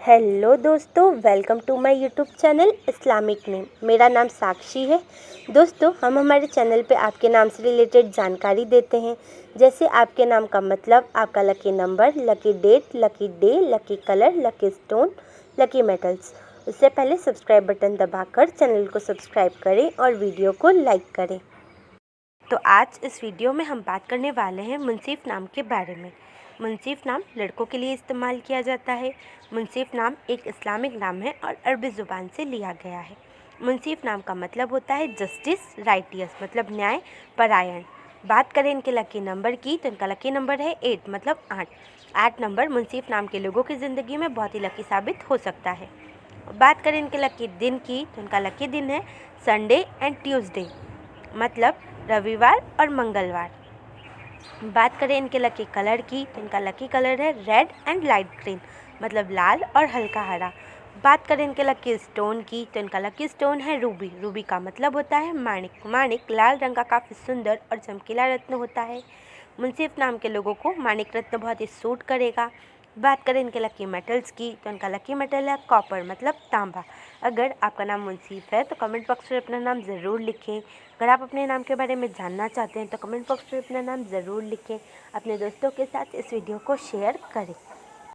Hello दोस्तों, welcome to my YouTube channel Islamic name. मेरा नाम साक्षी है। दोस्तों, हम हमारे चैनल पे आपके नाम से रिलेटेड जानकारी देते हैं, जैसे आपके नाम का मतलब, आपका lucky number, lucky date, lucky day, lucky colour, lucky stone, lucky metals. उससे पहले सब्सक्राइब बटन दबाकर चैनल को सब्सक्राइब करें और वीडियो को लाइक करें। तो आज इस वीडियो में हम बात करने वाले हैं मुंसीफ़ नाम के बारे में। मुंसीफ़ नाम लड़कों के लिए इस्तेमाल किया जाता है। मुंसीफ़ नाम एक इस्लामिक नाम है और अरबी ज़ुबान से लिया गया है। मुंसीफ़ नाम का मतलब होता है जस्टिस, राइटियस, मतलब न्याय परायण। बात करें इनके लकी नंबर की, तो इनका लकी नंबर है 8, मतलब 8 नंबर मुंसीफ़ नाम के लोगों की ज़िंदगी में बहुत ही लकी साबित हो सकता है। बात करें इनके लकी दिन की, तो इनका लकी दिन है संडे एंड ट्यूसडे, मतलब रविवार और मंगलवार। बात करें इनके लकी कलर की, तो इनका लकी कलर है रेड एंड लाइट ग्रीन, मतलब लाल और हल्का हरा। बात करें इनके लकी स्टोन की, तो इनका लकी स्टोन है रूबी। रूबी का मतलब होता है माणिक। माणिक लाल रंग का काफ़ी सुंदर और चमकीला रत्न होता है। मुंसीफ़ नाम के लोगों को माणिक रत्न बहुत ही सूट करेगा। बात करें इनके लकी मेटल्स की, तो इनका लकी मेटल है कॉपर, मतलब तांबा। अगर आपका नाम मुंसीफ़ है तो कमेंट बॉक्स में अपना नाम ज़रूर लिखें। अगर आप अपने नाम के बारे में जानना चाहते हैं तो कमेंट बॉक्स में अपना नाम ज़रूर लिखें। अपने दोस्तों के साथ इस वीडियो को शेयर करें।